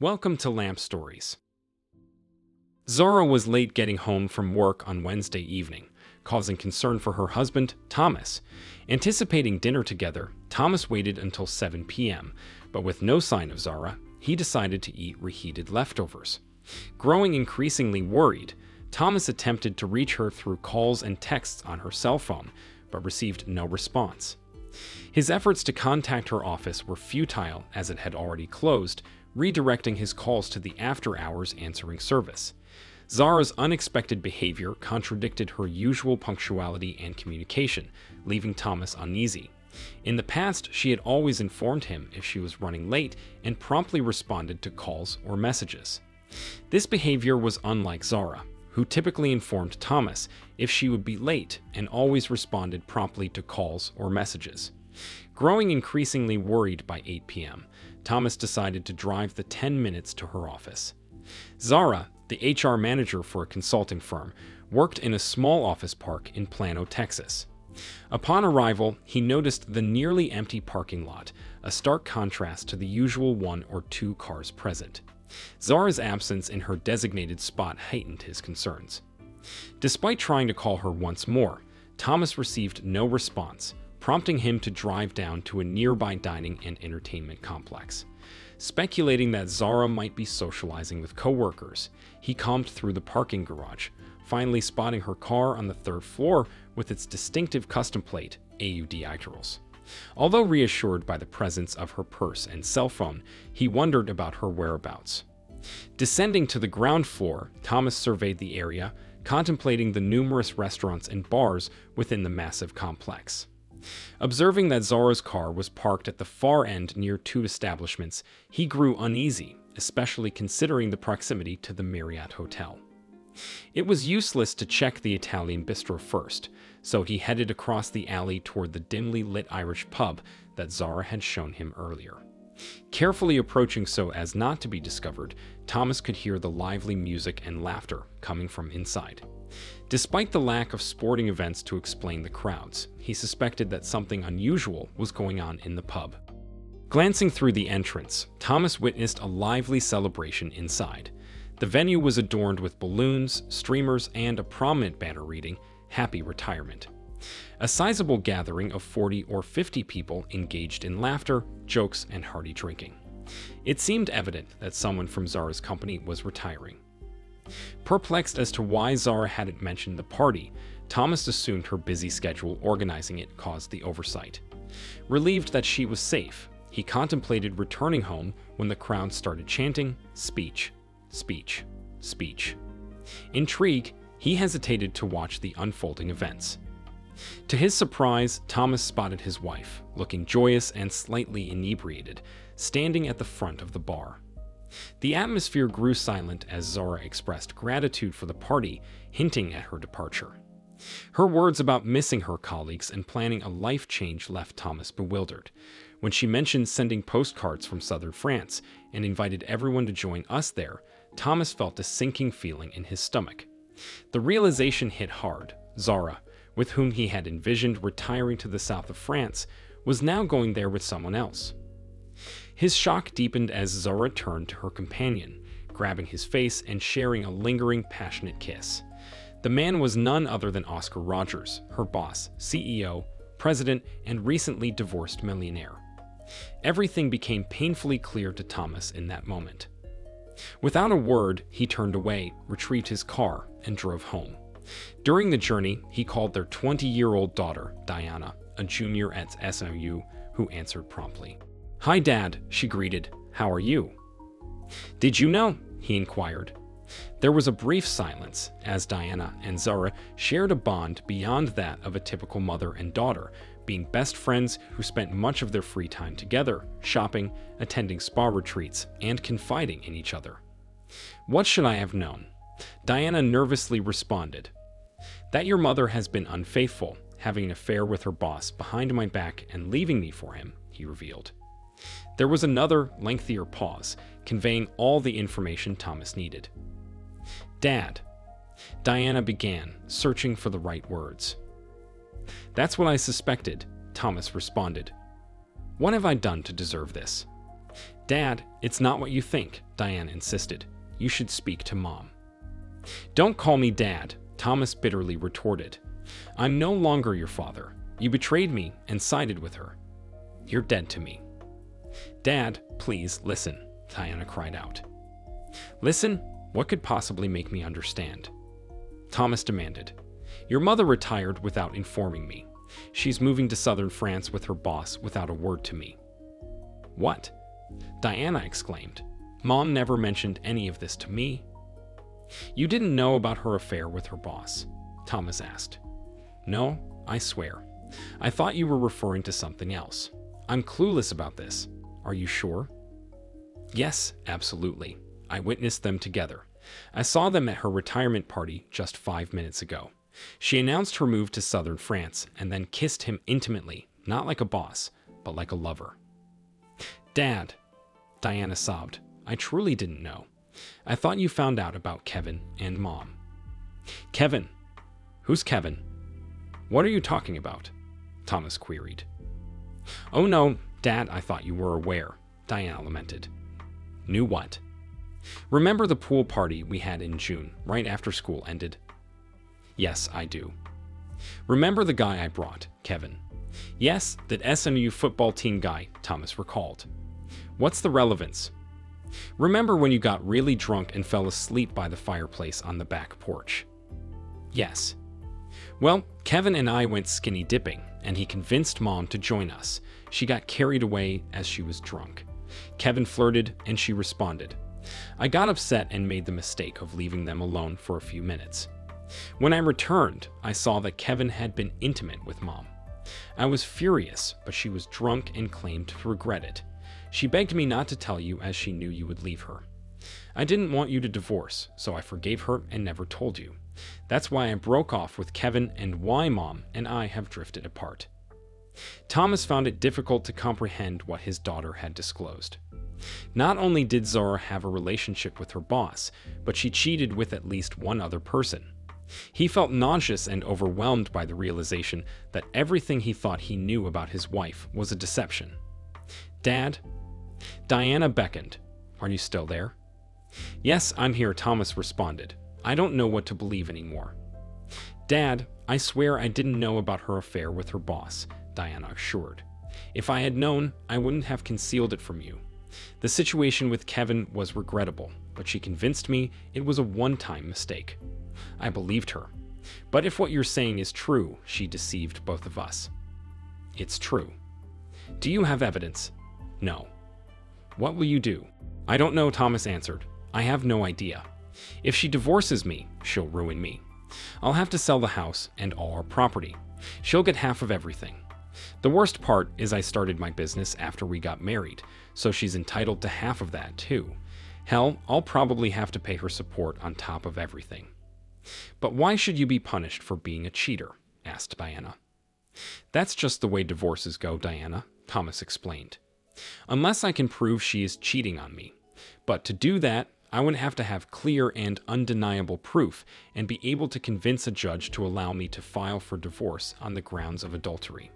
Welcome to Lamp Stories. Zara was late getting home from work on Wednesday evening, causing concern for her husband, Thomas. Anticipating dinner together, Thomas waited until 7 p.m., but with no sign of Zara, he decided to eat reheated leftovers. Growing increasingly worried, Thomas attempted to reach her through calls and texts on her cell phone, but received no response. His efforts to contact her office were futile as it had already closed, redirecting his calls to the after-hours answering service. Zara's unexpected behavior contradicted her usual punctuality and communication, leaving Thomas uneasy. In the past, she had always informed him if she was running late and promptly responded to calls or messages. This behavior was unlike Zara, who typically informed Thomas if she would be late and always responded promptly to calls or messages. Growing increasingly worried by 8 p.m., Thomas decided to drive the 10 minutes to her office. Zara, the HR manager for a consulting firm, worked in a small office park in Plano, Texas. Upon arrival, he noticed the nearly empty parking lot, a stark contrast to the usual 1 or 2 cars present. Zara's absence in her designated spot heightened his concerns. Despite trying to call her once more, Thomas received no response, prompting him to drive down to a nearby dining and entertainment complex. Speculating that Zara might be socializing with coworkers, he combed through the parking garage, finally spotting her car on the 3rd floor with its distinctive custom plate, AUD Icarals. Although reassured by the presence of her purse and cell phone, he wondered about her whereabouts. Descending to the ground floor, Thomas surveyed the area, contemplating the numerous restaurants and bars within the massive complex. Observing that Zara's car was parked at the far end near 2 establishments, he grew uneasy, especially considering the proximity to the Marriott Hotel. It was useless to check the Italian bistro first, so he headed across the alley toward the dimly lit Irish pub that Zara had shown him earlier. Carefully approaching so as not to be discovered, Thomas could hear the lively music and laughter coming from inside. Despite the lack of sporting events to explain the crowds, he suspected that something unusual was going on in the pub. Glancing through the entrance, Thomas witnessed a lively celebration inside. The venue was adorned with balloons, streamers, and a prominent banner reading, "Happy Retirement." A sizable gathering of 40 or 50 people engaged in laughter, jokes, and hearty drinking. It seemed evident that someone from Zara's company was retiring. Perplexed as to why Zara hadn't mentioned the party, Thomas assumed her busy schedule organizing it caused the oversight. Relieved that she was safe, he contemplated returning home when the crowd started chanting, "Speech, speech, speech." Intrigued, he hesitated to watch the unfolding events. To his surprise, Thomas spotted his wife, looking joyous and slightly inebriated, standing at the front of the bar. The atmosphere grew silent as Zara expressed gratitude for the party, hinting at her departure. Her words about missing her colleagues and planning a life change left Thomas bewildered. When she mentioned sending postcards from southern France and invited everyone to join us there, Thomas felt a sinking feeling in his stomach. The realization hit hard. Zara, with whom he had envisioned retiring to the south of France, was now going there with someone else. His shock deepened as Zara turned to her companion, grabbing his face and sharing a lingering, passionate kiss. The man was none other than Oscar Rogers, her boss, CEO, president, and recently divorced millionaire. Everything became painfully clear to Thomas in that moment. Without a word, he turned away, retrieved his car, and drove home. During the journey, he called their 20-year-old daughter, Diana, a junior at SMU, who answered promptly. "Hi, Dad," she greeted. "How are you?" "Did you know?" he inquired. There was a brief silence as Diana and Zara shared a bond beyond that of a typical mother and daughter, being best friends who spent much of their free time together, shopping, attending spa retreats, and confiding in each other. "What should I have known?" Diana nervously responded. "That your mother has been unfaithful, having an affair with her boss behind my back and leaving me for him," he revealed. There was another, lengthier pause, conveying all the information Thomas needed. "Dad," Diana began, searching for the right words. "That's what I suspected," Thomas responded. "What have I done to deserve this?" Dad, it's not what you think, Diana insisted. You should speak to Mom. Don't call me Dad, Thomas bitterly retorted. I'm no longer your father. You betrayed me and sided with her. You're dead to me. Dad, please listen, Diana cried out. Listen? What could possibly make me understand? Thomas demanded. Your mother retired without informing me. She's moving to southern France with her boss without a word to me. What? Diana exclaimed. Mom never mentioned any of this to me. You didn't know about her affair with her boss? Thomas asked. No, I swear. I thought you were referring to something else. I'm clueless about this. Are you sure? Yes, absolutely. I witnessed them together. I saw them at her retirement party just 5 minutes ago. She announced her move to southern France and then kissed him intimately, not like a boss, but like a lover. Dad, Diana sobbed. I truly didn't know. I thought you found out about Kevin and Mom. Kevin? Who's Kevin? What are you talking about? Thomas queried. Oh no, Dad, I thought you were aware, Diana lamented. Knew what? Remember the pool party we had in June, right after school ended? Yes, I do. Remember the guy I brought, Kevin? Yes, that SMU football team guy, Thomas recalled. What's the relevance? Remember when you got really drunk and fell asleep by the fireplace on the back porch? Yes. Well, Kevin and I went skinny dipping, and he convinced Mom to join us. She got carried away as she was drunk. Kevin flirted, and she responded. I got upset and made the mistake of leaving them alone for a few minutes. When I returned, I saw that Kevin had been intimate with Mom. I was furious, but she was drunk and claimed to regret it. She begged me not to tell you as she knew you would leave her. I didn't want you to divorce, so I forgave her and never told you. That's why I broke off with Kevin and why Mom and I have drifted apart. Thomas found it difficult to comprehend what his daughter had disclosed. Not only did Zora have a relationship with her boss, but she cheated with at least one other person. He felt nauseous and overwhelmed by the realization that everything he thought he knew about his wife was a deception. Dad? Diana beckoned. Are you still there? Yes, I'm here, Thomas responded. I don't know what to believe anymore. Dad, I swear I didn't know about her affair with her boss, Diana assured. If I had known, I wouldn't have concealed it from you. The situation with Kevin was regrettable, but she convinced me it was a one-time mistake. I believed her. But if what you're saying is true, she deceived both of us. It's true. Do you have evidence? No. What will you do? I don't know, Thomas answered. I have no idea. If she divorces me, she'll ruin me. I'll have to sell the house and all our property. She'll get half of everything. The worst part is I started my business after we got married, so she's entitled to half of that too. Hell, I'll probably have to pay her support on top of everything. But why should you be punished for being a cheater? Asked Diana. That's just the way divorces go, Diana, Thomas explained. Unless I can prove she is cheating on me. But to do that, I would have to have clear and undeniable proof and be able to convince a judge to allow me to file for divorce on the grounds of adultery.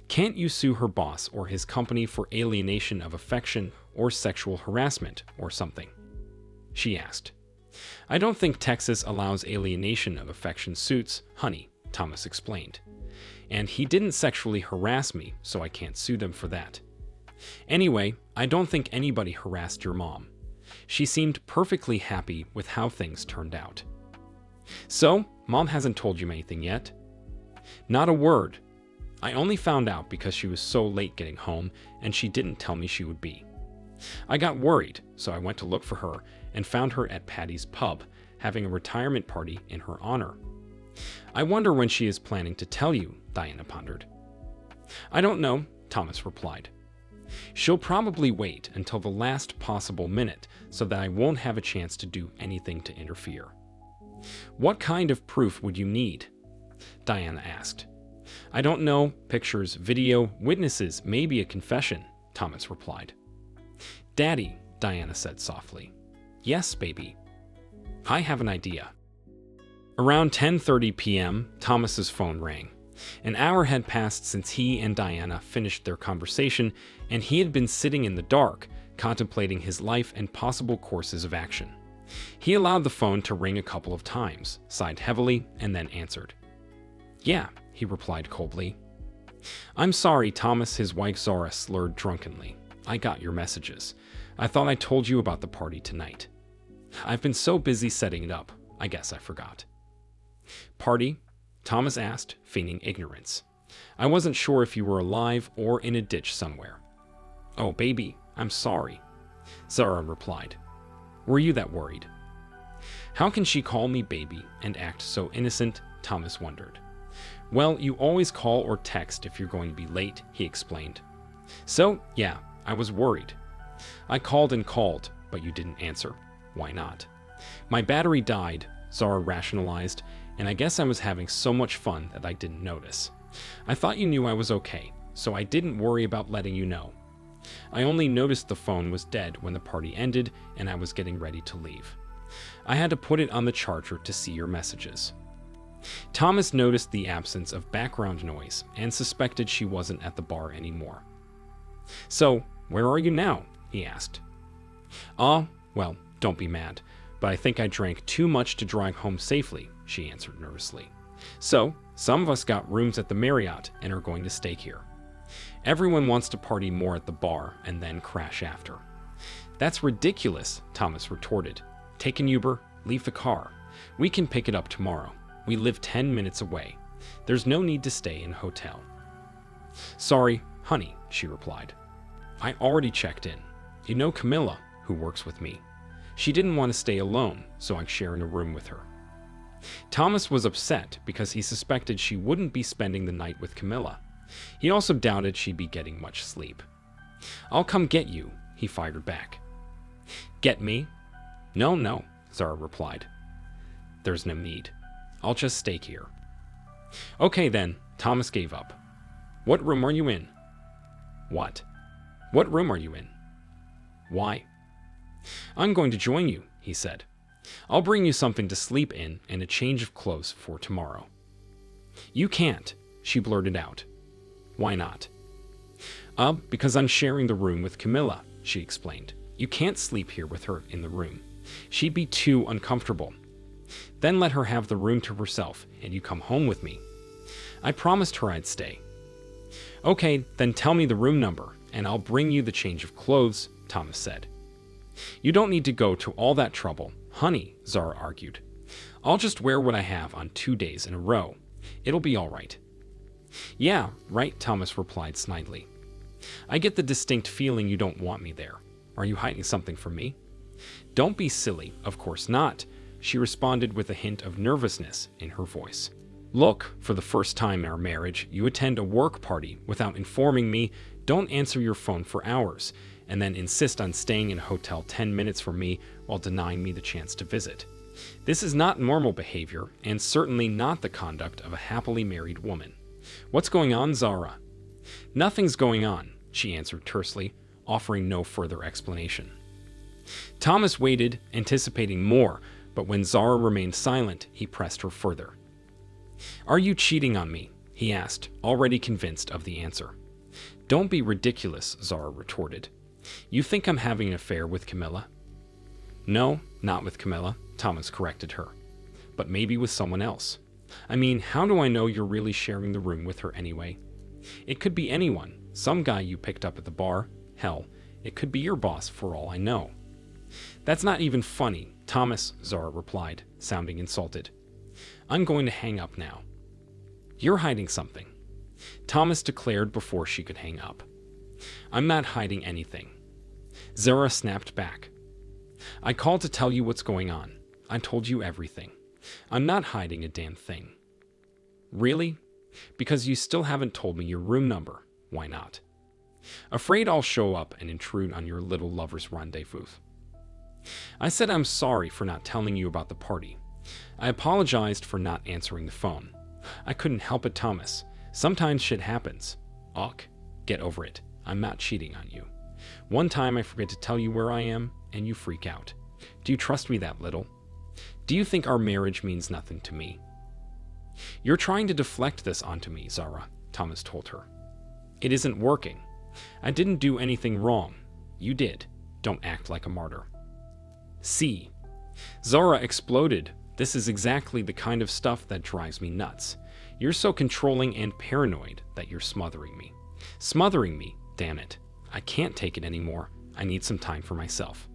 Can't you sue her boss or his company for alienation of affection or sexual harassment or something? She asked. I don't think Texas allows alienation of affection suits, honey, Thomas explained. And he didn't sexually harass me, so I can't sue them for that. Anyway, I don't think anybody harassed your mom. She seemed perfectly happy with how things turned out. So, Mom hasn't told you anything yet? Not a word. I only found out because she was so late getting home and she didn't tell me she would be. I got worried, so I went to look for her and found her at Patty's pub, having a retirement party in her honor. I wonder when she is planning to tell you, Diana pondered. I don't know, Thomas replied. She'll probably wait until the last possible minute so that I won't have a chance to do anything to interfere. What kind of proof would you need? Diana asked. I don't know, pictures, video, witnesses, maybe a confession, Thomas replied. Daddy, Diana said softly. Yes, baby. I have an idea. Around 10:30 p.m., Thomas's phone rang. An hour had passed since he and Diana finished their conversation, and he had been sitting in the dark, contemplating his life and possible courses of action. He allowed the phone to ring a couple of times, sighed heavily, and then answered. "Yeah," he replied coldly. "I'm sorry, Thomas," his wife Zara slurred drunkenly. "I got your messages. I thought I told you about the party tonight. I've been so busy setting it up, I guess I forgot." "Party?" Thomas asked, feigning ignorance. "I wasn't sure if you were alive or in a ditch somewhere." "Oh, baby, I'm sorry," Zara replied. "Were you that worried?" How can she call me baby and act so innocent? Thomas wondered. "Well, you always call or text if you're going to be late," he explained. "So, yeah, I was worried. I called and called, but you didn't answer. Why not?" "My battery died," Zara rationalized, "and I guess I was having so much fun that I didn't notice. I thought you knew I was okay, so I didn't worry about letting you know. I only noticed the phone was dead when the party ended and I was getting ready to leave. I had to put it on the charger to see your messages." Thomas noticed the absence of background noise and suspected she wasn't at the bar anymore. "So, where are you now?" he asked. Well, don't be mad, but I think I drank too much to drive home safely," she answered nervously. "So, some of us got rooms at the Marriott and are going to stay here. Everyone wants to party more at the bar and then crash after." "That's ridiculous," Thomas retorted. "Take an Uber, leave the car. We can pick it up tomorrow. We live 10 minutes away. There's no need to stay in a hotel." "Sorry, honey," she replied. "I already checked in. You know Camilla, who works with me. She didn't want to stay alone, so I share in a room with her." Thomas was upset because he suspected she wouldn't be spending the night with Camilla. He also doubted she'd be getting much sleep. "I'll come get you," he fired back. "Get me?" No, Zara replied. "There's no need. I'll just stay here." "Okay then," Thomas gave up. "What room are you in?" "What? What room are you in?" "Why?" "I'm going to join you," he said. "I'll bring you something to sleep in and a change of clothes for tomorrow." "You can't," she blurted out. "Why not?" Because I'm sharing the room with Camilla," she explained. "You can't sleep here with her in the room. She'd be too uncomfortable. Then let her have the room to herself and you come home with me." I promised her I'd stay. "Okay, then tell me the room number and I'll bring you the change of clothes," Thomas said. "You don't need to go to all that trouble, honey," Zara argued. "I'll just wear what I have on 2 days in a row. It'll be all right." "Yeah, right," Thomas replied snidely. "I get the distinct feeling you don't want me there. Are you hiding something from me?" "Don't be silly, of course not," she responded with a hint of nervousness in her voice. "Look, for the first time in our marriage, you attend a work party without informing me, don't answer your phone for hours, and then insist on staying in a hotel 10 minutes from me while denying me the chance to visit. This is not normal behavior, and certainly not the conduct of a happily married woman. What's going on, Zara?" "Nothing's going on," she answered tersely, offering no further explanation. Thomas waited, anticipating more, but when Zara remained silent, he pressed her further. "Are you cheating on me?" he asked, already convinced of the answer. "Don't be ridiculous," Zara retorted. "You think I'm having an affair with Camilla?" "No, not with Camilla," Thomas corrected her. "But maybe with someone else. I mean, how do I know you're really sharing the room with her anyway? It could be anyone, some guy you picked up at the bar. Hell, it could be your boss for all I know." "That's not even funny, Thomas," Zara replied, sounding insulted. "I'm going to hang up now." "You're hiding something," Thomas declared before she could hang up. "I'm not hiding anything," Zara snapped back. "I called to tell you what's going on. I told you everything. I'm not hiding a damn thing." "Really? Because you still haven't told me your room number. Why not?" "Afraid I'll show up and intrude on your little lover's rendezvous." "I said I'm sorry for not telling you about the party. I apologized for not answering the phone. I couldn't help it, Thomas. Sometimes shit happens. Ugh, get over it. I'm not cheating on you. One time I forget to tell you where I am, and you freak out. Do you trust me that little? Do you think our marriage means nothing to me?" "You're trying to deflect this onto me, Zara," Thomas told her. "It isn't working. I didn't do anything wrong. You did. Don't act like a martyr. C. Zara exploded. This is exactly the kind of stuff that drives me nuts. You're so controlling and paranoid that you're smothering me. Smothering me, damn it. I can't take it anymore. I need some time for myself.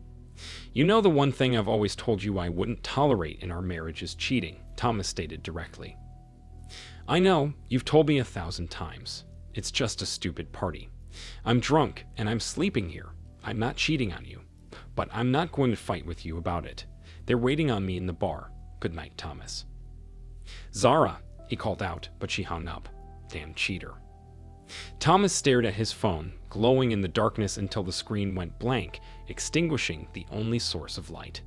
You know the one thing I've always told you I wouldn't tolerate in our marriage is cheating, Thomas stated directly. I know, you've told me 1,000 times. It's just a stupid party. I'm drunk and I'm sleeping here. I'm not cheating on you. But I'm not going to fight with you about it. They're waiting on me in the bar. Good night, Thomas. Zara, he called out, but she hung up. Damn cheater. Thomas stared at his phone, glowing in the darkness until the screen went blank, extinguishing the only source of light.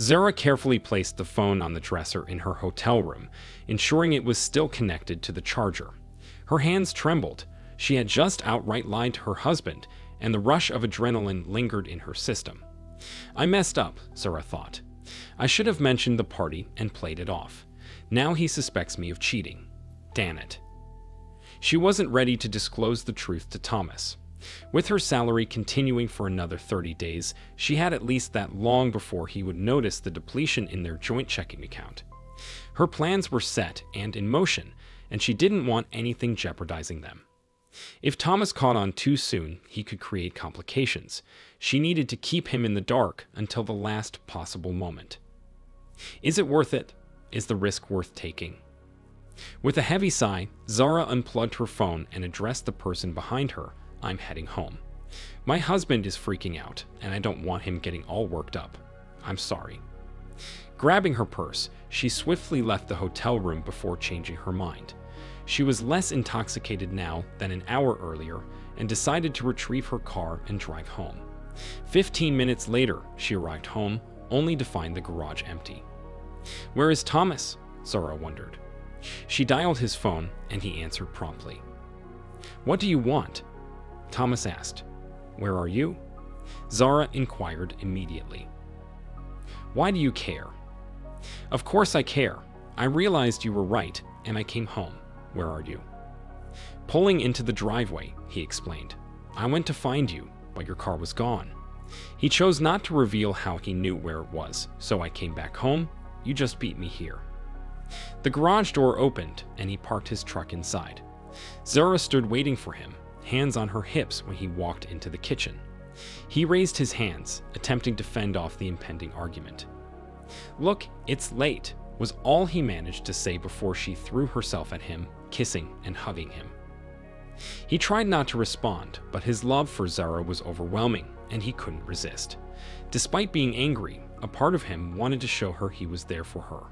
Zara carefully placed the phone on the dresser in her hotel room, ensuring it was still connected to the charger. Her hands trembled. She had just outright lied to her husband, and the rush of adrenaline lingered in her system. I messed up, Zara thought. I should have mentioned the party and played it off. Now he suspects me of cheating. Damn it. She wasn't ready to disclose the truth to Thomas. With her salary continuing for another 30 days, she had at least that long before he would notice the depletion in their joint checking account. Her plans were set and in motion, and she didn't want anything jeopardizing them. If Thomas caught on too soon, he could create complications. She needed to keep him in the dark until the last possible moment. Is it worth it? Is the risk worth taking? With a heavy sigh, Zara unplugged her phone and addressed the person behind her. I'm heading home. My husband is freaking out, and I don't want him getting all worked up. I'm sorry. Grabbing her purse, she swiftly left the hotel room before changing her mind. She was less intoxicated now than an hour earlier and decided to retrieve her car and drive home. 15 minutes later, she arrived home, only to find the garage empty. Where is Thomas? Zara wondered. She dialed his phone, and he answered promptly. What do you want? Thomas asked. Where are you? Zara inquired immediately. Why do you care? Of course I care. I realized you were right, and I came home. Where are you? Pulling into the driveway, he explained. I went to find you, but your car was gone. He chose not to reveal how he knew where it was, so I came back home. You just beat me here. The garage door opened, and he parked his truck inside. Zara stood waiting for him, hands on her hips when he walked into the kitchen. He raised his hands, attempting to fend off the impending argument. Look, it's late, was all he managed to say before she threw herself at him, kissing and hugging him. He tried not to respond, but his love for Zara was overwhelming, and he couldn't resist. Despite being angry, a part of him wanted to show her he was there for her.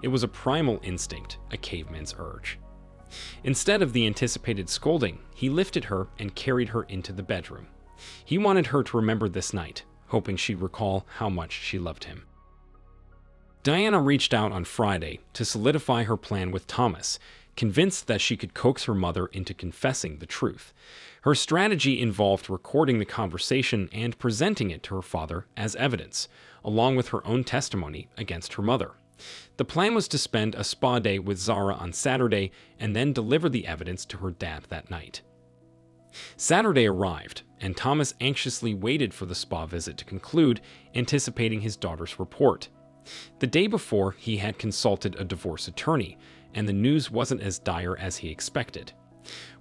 It was a primal instinct, a caveman's urge. Instead of the anticipated scolding, he lifted her and carried her into the bedroom. He wanted her to remember this night, hoping she'd recall how much she loved him. Diana reached out on Friday to solidify her plan with Thomas, convinced that she could coax her mother into confessing the truth. Her strategy involved recording the conversation and presenting it to her father as evidence, along with her own testimony against her mother. The plan was to spend a spa day with Zara on Saturday and then deliver the evidence to her dad that night. Saturday arrived, and Thomas anxiously waited for the spa visit to conclude, anticipating his daughter's report. The day before, he had consulted a divorce attorney, and the news wasn't as dire as he expected.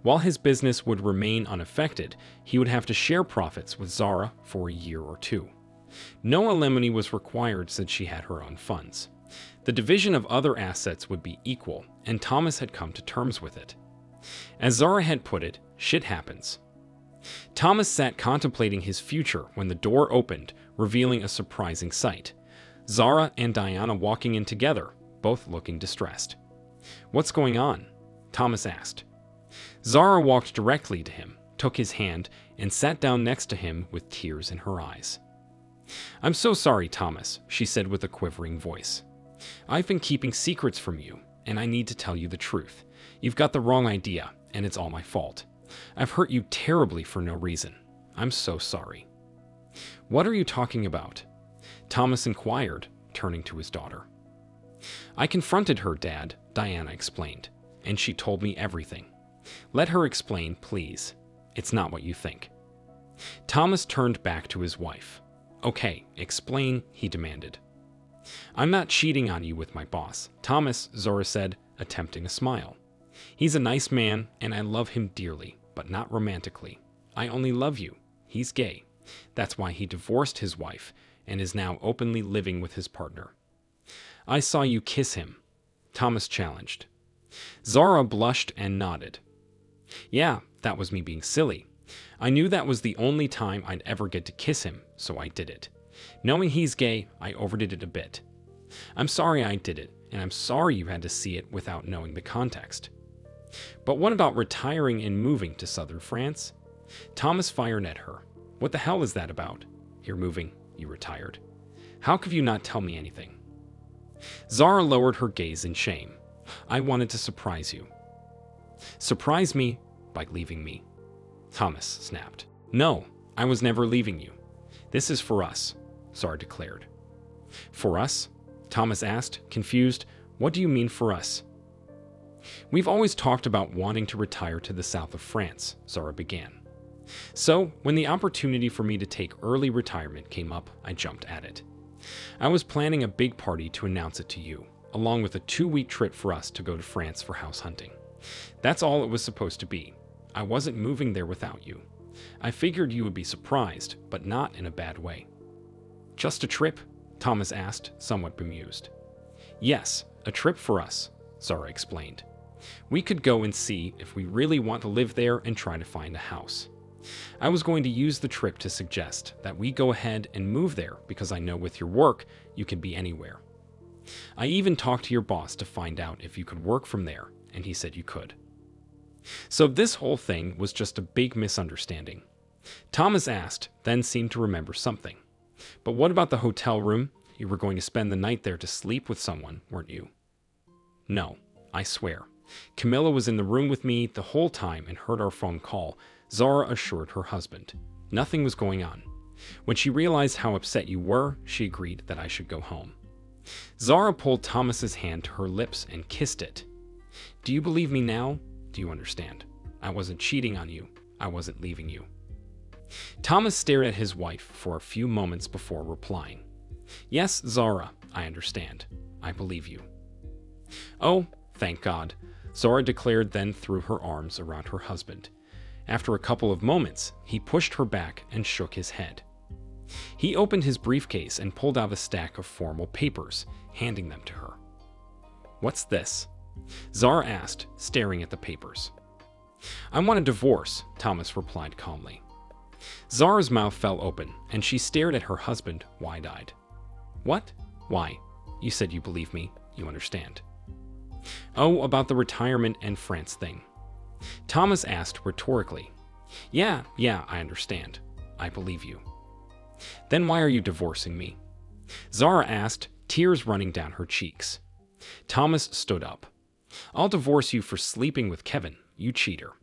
While his business would remain unaffected, he would have to share profits with Zara for a year or two. No alimony was required since she had her own funds. The division of other assets would be equal, and Thomas had come to terms with it. As Zara had put it, shit happens. Thomas sat contemplating his future when the door opened, revealing a surprising sight. Zara and Diana walking in together, both looking distressed. What's going on? Thomas asked. Zara walked directly to him, took his hand, and sat down next to him with tears in her eyes. I'm so sorry, Thomas, she said with a quivering voice. I've been keeping secrets from you, and I need to tell you the truth. You've got the wrong idea, and it's all my fault. I've hurt you terribly for no reason. I'm so sorry. What are you talking about? Thomas inquired, turning to his daughter. I confronted her, Dad, Diana explained, and she told me everything. Let her explain, please. It's not what you think. Thomas turned back to his wife. "Okay, explain," he demanded. "I'm not cheating on you with my boss, Thomas," Zora said, attempting a smile. "He's a nice man, and I love him dearly, but not romantically. I only love you. He's gay. That's why he divorced his wife and is now openly living with his partner." "I saw you kiss him," Thomas challenged. Zara blushed and nodded. "Yeah, that was me being silly. I knew that was the only time I'd ever get to kiss him, so I did it. Knowing he's gay, I overdid it a bit. I'm sorry I did it, and I'm sorry you had to see it without knowing the context." "But what about retiring and moving to southern France?" Thomas fired at her. "What the hell is that about? You're moving, you retired. How could you not tell me anything?" Zara lowered her gaze in shame. "I wanted to surprise you." "Surprise me by leaving me," Thomas snapped. "No, I was never leaving you. This is for us," Zara declared. "For us?" Thomas asked, confused. "What do you mean for us?" "We've always talked about wanting to retire to the south of France," Zara began. "So, when the opportunity for me to take early retirement came up, I jumped at it. I was planning a big party to announce it to you, along with a 2-week trip for us to go to France for house hunting. That's all it was supposed to be. I wasn't moving there without you. I figured you would be surprised, but not in a bad way." "Just a trip?" Thomas asked, somewhat bemused. "Yes, a trip for us," Zara explained. "We could go and see if we really want to live there and try to find a house. I was going to use the trip to suggest that we go ahead and move there because I know with your work, you can be anywhere. I even talked to your boss to find out if you could work from there, and he said you could." So this whole thing was just a big misunderstanding. Thomas asked, then seemed to remember something. "But what about the hotel room? You were going to spend the night there to sleep with someone, weren't you?" "No, I swear. Camilla was in the room with me the whole time and heard our phone call," Zara assured her husband. "Nothing was going on. When she realized how upset you were, she agreed that I should go home." Zara pulled Thomas's hand to her lips and kissed it. "Do you believe me now? Do you understand? I wasn't cheating on you. I wasn't leaving you." Thomas stared at his wife for a few moments before replying. "Yes, Zara, I understand. I believe you." "Oh, thank God," Zara declared, then threw her arms around her husband. After a couple of moments, he pushed her back and shook his head. He opened his briefcase and pulled out a stack of formal papers, handing them to her. "What's this?" Zara asked, staring at the papers. "I want a divorce," Thomas replied calmly. Zara's mouth fell open, and she stared at her husband, wide-eyed. "What? Why? You said you believe me. You understand." "Oh, about the retirement and France thing." Thomas asked rhetorically. Yeah, I understand. I believe you." "Then why are you divorcing me?" Zara asked, tears running down her cheeks. Thomas stood up. "I'll divorce you for sleeping with Kevin, you cheater."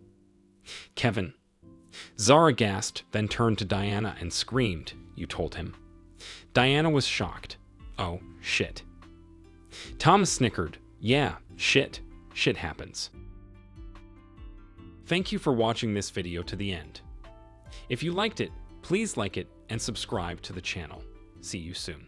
"Kevin?" Zara gasped, then turned to Diana and screamed, "You told him." Diana was shocked. "Oh, shit." Thomas snickered. "Yeah, shit. Shit happens." Thank you for watching this video to the end. If you liked it, please like it and subscribe to the channel. See you soon.